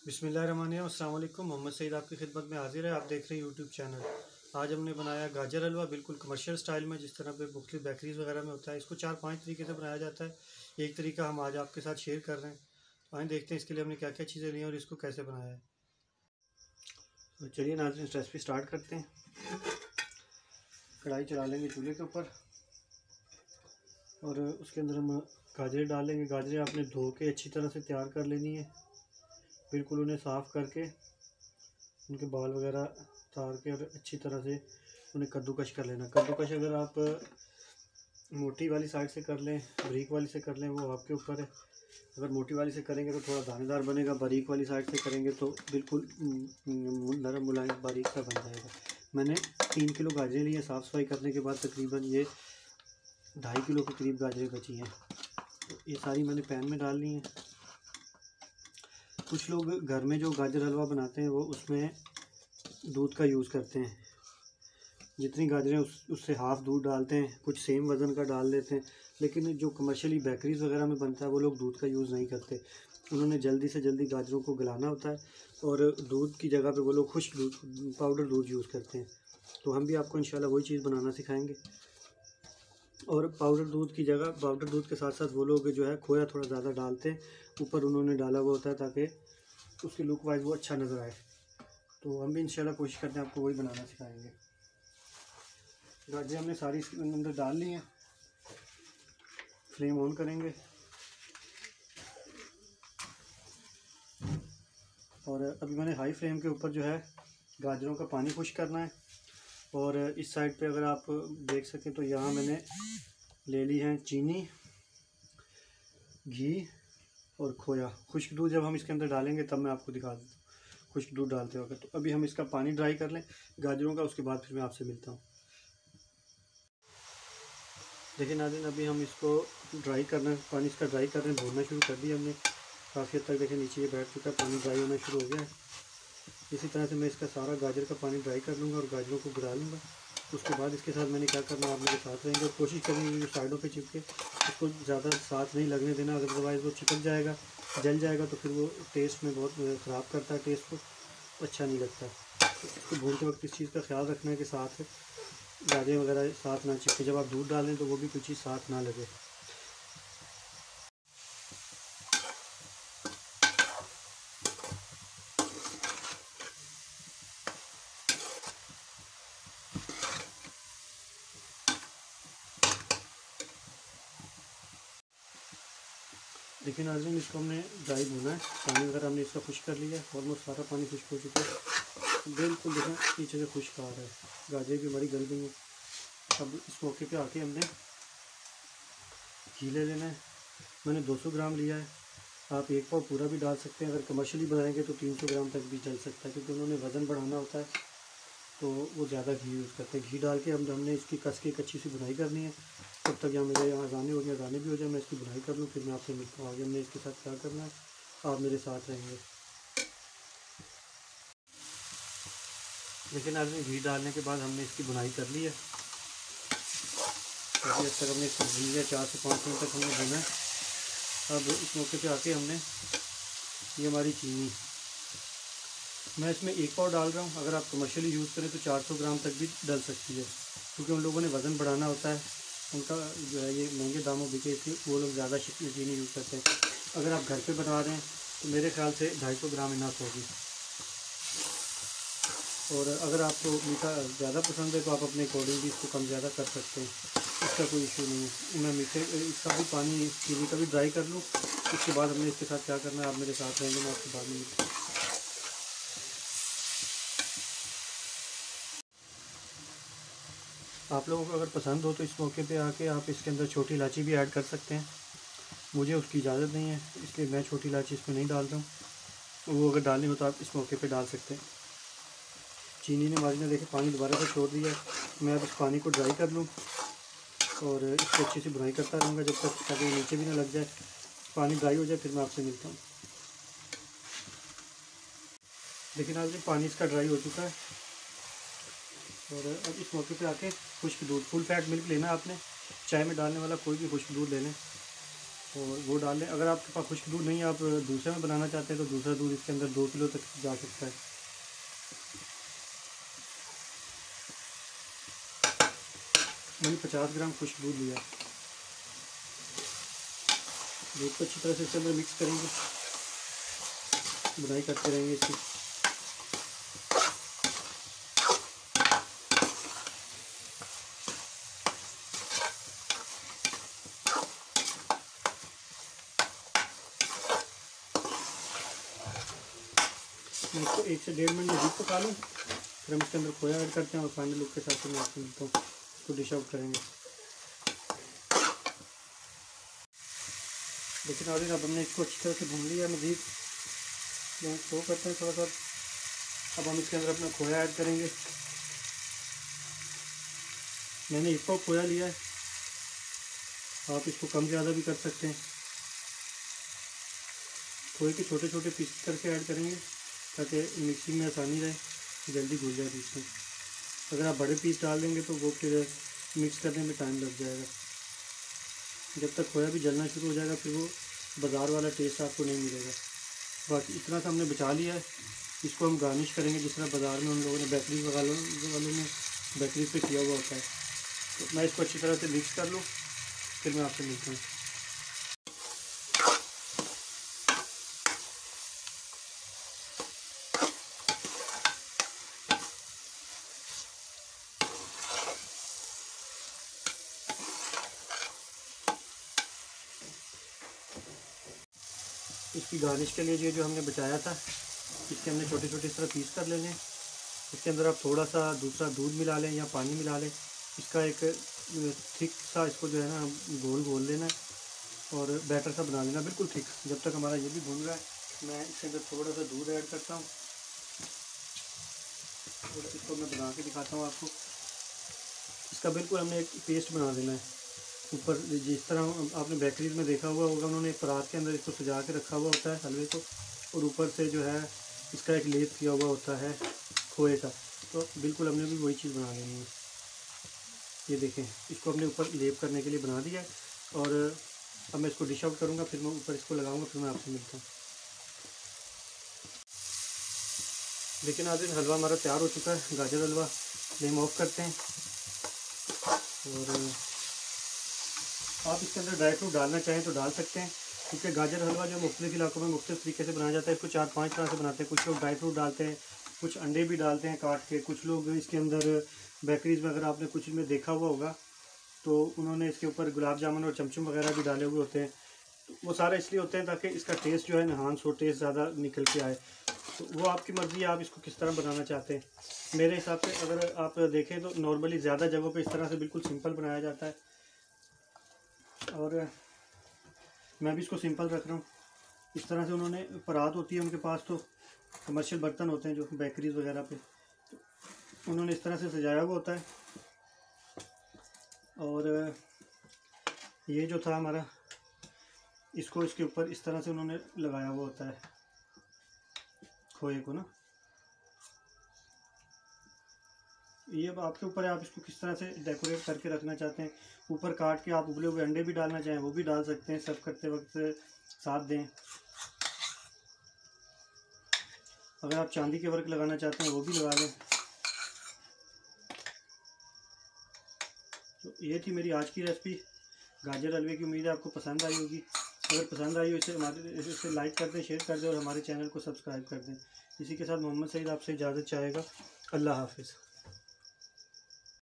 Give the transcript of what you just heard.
बिस्मिल्लाहिर्रहमानिर्रहीम। अस्सलाम वालेकुम। मोहम्मद सईद आपकी खिदमत में हाजिर है। आप देख रहे हैं यूट्यूब चैनल। आज हमने बनाया गाजर हलवा, बिल्कुल कमर्शियल स्टाइल में, जिस तरह पे मुख्तलिफ बेकरीज़ वगैरह में होता है। इसको 4-5 तरीके से बनाया जाता है। एक तरीका हम आज आपके साथ शेयर कर रहे हैं। आइए देखते हैं इसके लिए हमने क्या क्या चीज़ें ली हैं और इसको कैसे बनाया है। तो चलिए नाज़रीन, इस रेसिपी स्टार्ट करते हैं। कढ़ाई चला लेंगे चूल्हे के ऊपर और उसके अंदर हम गाजरें डाल लेंगे। गाजरें आपने धो के अच्छी तरह से तैयार कर लेनी है, बिल्कुल उन्हें साफ़ करके उनके बाल वगैरह उतार के और अच्छी तरह से उन्हें कद्दूकश कर लेना। कद्दूकश अगर आप मोटी वाली साइड से कर लें, बारीक वाली से कर लें, वो आपके ऊपर है। अगर मोटी वाली से करेंगे तो थोड़ा दानेदार बनेगा, बारीक वाली साइड से करेंगे तो बिल्कुल नरम मुलायम बारीक सा बन जाएगा। मैंने 3 किलो गाजरें ली हैं। साफ़ सफाई करने के बाद तकरीबन ये 2.5 किलो के करीब गाजरें बची हैं। तो ये सारी मैंने पैन में डाल ली हैं। कुछ लोग घर में जो गाजर हलवा बनाते हैं वो उसमें दूध का यूज़ करते हैं। जितनी गाजरें उससे हाफ़ दूध डालते हैं, कुछ सेम वज़न का डाल लेते हैं। लेकिन जो कमर्शियली बेकरीज़ वगैरह में बनता है वो लोग दूध का यूज़ नहीं करते। उन्होंने जल्दी से जल्दी गाजरों को गलाना होता है और दूध की जगह पे वो लोग खुश्क दूध, पाउडर दूध यूज़ करते हैं। तो हम भी आपको इंशाल्लाह वही चीज़ बनाना सिखाएँगे। और पाउडर दूध की जगह, पाउडर दूध के साथ साथ वो लोग जो है खोया थोड़ा ज़्यादा डालते हैं। ऊपर उन्होंने डाला हुआ होता है ताकि उसकी लुक वाइज वो अच्छा नज़र आए। तो हम भी इंशाल्लाह कोशिश करते हैं आपको वही बनाना सिखाएंगे। गाजरें हमने सारी इसके अंदर डाल ली हैं। फ्लेम ऑन करेंगे और अभी मैंने हाई फ्लेम के ऊपर जो है गाजरों का पानी खुश करना है। और इस साइड पे अगर आप देख सकें तो यहाँ मैंने ले ली है चीनी, घी और खोया। खुश्क दूध जब हम इसके अंदर डालेंगे तब मैं आपको दिखा देता हूँ खुश्क दूध डालते वक्त। तो अभी हम इसका पानी ड्राई कर लें गाजरों का, उसके बाद फिर मैं आपसे मिलता हूँ। देखिए नाज़रीन, अभी हम इसको ड्राई करना, पानी इसका ड्राई कर रहे हैं, भूनना शुरू कर दिया हमने काफ़ी हद तक। देखिए नीचे ये बैठ चुका है, पानी ड्राई होना शुरू हो गया है। इसी तरह से मैं इसका सारा गाजर का पानी ड्राई कर लूँगा और गाजरों को गिरा लूँगा। उसके बाद इसके साथ मैंने क्या करना है, आप मेरे साथ रहेंगे और कोशिश करेंगे जो साइडों पे चिपके उसको ज़्यादा साथ नहीं लगने देना। अदरवाइज़ वो चिपक जाएगा, जल जाएगा तो फिर वो टेस्ट में बहुत ख़राब करता है, टेस्ट को अच्छा नहीं लगता। तो इसको भूनते वक्त इस चीज़ का ख्याल रखना है कि साथ गाजरें वगैरह साथ ना चिपके। जब आप दूध डालें तो वो भी कुछ चीज़ साथ ना लगे। देखिए नाज़रीन, इसको हमने ड्राई भुना है, पानी वगैरह हमने इसका खुश्क कर लिया है। ऑलमोस्ट सारा पानी खुश्क हो चुका है, बिल्कुल देखें पीछे से खुश्क आ रहा है। गाजरें भी बड़ी गल गई हैं। अब इस मौके पे आके हमने घी ले लेना है। मैंने 200 ग्राम लिया है। आप 1 पाव पूरा भी डाल सकते हैं। अगर कमर्शियली बनाएंगे तो 300 ग्राम तक भी चल सकता है, क्योंकि उन्होंने वज़न बढ़ाना होता है तो वो ज़्यादा घी यूज़ करते हैं। घी डाल के हमने इसकी कस के एक अच्छी सी बुनाई करनी है। तब तक यहाँ मेरे यहाँ अज़ानें हो गई, अज़ानें भी हो जाए, मैं इसकी बुनाई कर लूँ, फिर मैं आपसे मिलता हूँ। आगे हमने इसके साथ क्या करना है, आप मेरे साथ रहेंगे। लेकिन नाज़रीन, घी डालने के बाद हमने इसकी बुनाई कर ली है। काफ़ी हद तक हमने इसको भून लिया, 4 से 5 मिनट तक हमने भुना है। अब इस मौके पे आके हमने ये हमारी चीनी, मैं इसमें 1 पाव डाल रहा हूँ। अगर आप कमर्शियली यूज़ करें तो 400 ग्राम तक भी डल सकती है, क्योंकि उन लोगों ने वज़न बढ़ाना होता है। उनका जो है ये महंगे दामों बिके, इसलिए वो लोग ज़्यादा चीनी यूज़ करते हैं। अगर आप घर पे बना रहे हैं तो मेरे ख्याल से 250 ग्राम इनफ होगी। और अगर आपको मीठा ज़्यादा पसंद है तो आप अपने अकॉर्डिंग भी इसको कम ज़्यादा कर सकते हैं, इसका कोई इशू नहीं है। मैं मीठे इसका भी पानी, चीनी का भी ड्राई कर लूँ, उसके बाद हमने इसके साथ क्या करना है, आप मेरे साथ रहेंगे, मैं आपके बाद में मिलता हूँ। आप लोगों को अगर पसंद हो तो इस मौके पे आके आप इसके अंदर छोटी इलायची भी ऐड कर सकते हैं। मुझे उसकी इजाज़त नहीं है, इसलिए मैं छोटी इलायची इसमें नहीं डाल रहा हूँ। वो अगर डालनी हो तो आप इस मौके पे डाल सकते हैं। चीनी ने हमारी ने देखे पानी दोबारा से छोड़ दिया। मैं अब इस पानी को ड्राई कर लूँ और इसको अच्छी सी बुनाई करता रहूँगा जब तक, ताकि नीचे भी ना लग जाए। पानी ड्राई हो जाए फिर मैं आपसे मिलता हूँ। लेकिन आज पानी इसका ड्राई हो चुका है और अब इस मौके पे आके खुश्क दूध, फुल फैट मिल्क लेना है आपने। चाय में डालने वाला कोई भी खुश्क दूध ले लें। और वो डाल लें। अगर आपके पास खुश्क दूध नहीं है, आप दूसरे में बनाना चाहते हैं तो दूसरा दूध इसके अंदर 2 किलो तक जा सकता है। मैंने 50 ग्राम खुश्क दूध लिया। दूध को अच्छी तरह से इसके अंदर मिक्स करेंगे, बुनाई करते रहेंगे इसकी। मैं इसको 1 से 1.5 मिनट मज़ीद पका लूँ, फिर हम इसके अंदर खोया ऐड करते हैं और फाइनल लुक के साथ मैं आपको मिलता हूँ, इसको डिश आउट करेंगे। लेकिन नाज़रीन अब हमने इसको अच्छी तरह से भून लिया मज़ीद। शो करते हैं थोड़ा सा। अब हम इसके अंदर अपना खोया ऐड करेंगे। मैंने 1 पाव खोया लिया है, आप इसको कम ज़्यादा भी कर सकते हैं। खोए के छोटे छोटे पीस करके ऐड करेंगे ताकि मिक्सिंग में आसानी रहे, जल्दी घुल जाए पीस में। अगर आप बड़े पीस डाल देंगे तो वो फिर मिक्स करने में टाइम लग जाएगा। जब तक खोया भी जलना शुरू हो जाएगा फिर वो बाज़ार वाला टेस्ट आपको नहीं मिलेगा। बाकी इतना सा हमने बचा लिया है। इसको हम गार्निश करेंगे जिस तरह बाज़ार में उन लोगों ने बेकरी वालों ने बेकरी पे किया हुआ होता है। तो मैं इसको अच्छी तरह से मिक्स कर लूँ, फिर मैं आपसे मिलता हूँ। इसकी गार्निश के लिए ये जो हमने बचाया था, इसके हमने छोटे छोटे इस तरह पीस कर लेने। इसके अंदर आप थोड़ा सा दूसरा दूध मिला लें या पानी मिला लें। इसका एक थिक सा इसको जो है ना गोल गोल लेना है और बैटर सा बना लेना बिल्कुल थिक। जब तक हमारा ये भी भून रहा है, मैं इसके अंदर थोड़ा सा दूध ऐड करता हूँ और इसको मैं बना के दिखाता हूँ आपको। इसका बिल्कुल हमने एक पेस्ट बना देना है। ऊपर जिस तरह आपने बेकरीज में देखा हुआ होगा, उन्होंने एक परात के अंदर इसको सजा के रखा हुआ होता है हलवे को, और ऊपर से जो है इसका एक लेप किया हुआ होता है खोए का। तो बिल्कुल हमने भी वही चीज़ बना लेनी है। ये देखें, इसको हमने ऊपर लेप करने के लिए बना दिया है। और अब मैं इसको डिश आउट करूँगा, फिर मैं ऊपर इसको लगाऊँगा, फिर मैं आपसे मिलता हूँ। लेकिन नाज़रीन हलवा हमारा तैयार हो चुका है, गाजर हलवा। फ्लेम ऑफ करते हैं और आप इसके अंदर ड्राई फ्रूट डालना चाहें तो डाल सकते हैं, क्योंकि गाजर हलवा जो मुख्तलिफ इलाकों में मुख्तलिफ तरीके से बनाया जाता है। इसको 4-5 तरह से बनाते हैं। कुछ लोग ड्राई फ्रूट डालते हैं, कुछ अंडे भी डालते हैं काट के। कुछ लोग इसके अंदर बेकरीज़ में, अगर आपने कुछ में देखा हुआ होगा, तो उन्होंने इसके ऊपर गुलाब जामुन और चमचम वगैरह भी डाले हुए होते हैं। तो वो सारे इसलिए होते हैं ताकि इसका टेस्ट जो है इन्हांस हो, टेस्ट ज़्यादा निकल के आए। तो वो आपकी मर्ज़ी है, आप इसको किस तरह बनाना चाहते हैं। मेरे हिसाब से अगर आप देखें तो नॉर्मली ज़्यादा जगहों पे इस तरह से बिल्कुल सिंपल बनाया जाता है, और मैं भी इसको सिंपल रख रहा हूँ। इस तरह से उन्होंने परात होती है उनके पास, तो कमर्शियल बर्तन होते हैं जो बेकरीज वगैरह पे, तो उन्होंने इस तरह से सजाया हुआ होता है। और ये जो था हमारा, इसको इसके ऊपर इस तरह से उन्होंने लगाया हुआ होता है खोए को ना। ये अब आपके ऊपर है, आप इसको किस तरह से डेकोरेट करके रखना चाहते हैं। ऊपर काट के आप उबले हुए अंडे भी डालना चाहें वो भी डाल सकते हैं, सर्व करते वक्त साथ दें। अगर आप चांदी के वर्क लगाना चाहते हैं वो भी लगा लें। तो ये थी मेरी आज की रेसिपी गाजर हलवे की। उम्मीद है आपको पसंद आई होगी। अगर पसंद आई हो इसे लाइक कर दें, शेयर कर दें और हमारे चैनल को सब्सक्राइब कर दें। इसी के साथ मोहम्मद सईद आपसे इजाज़त चाहेगा। अल्लाह हाफिज़।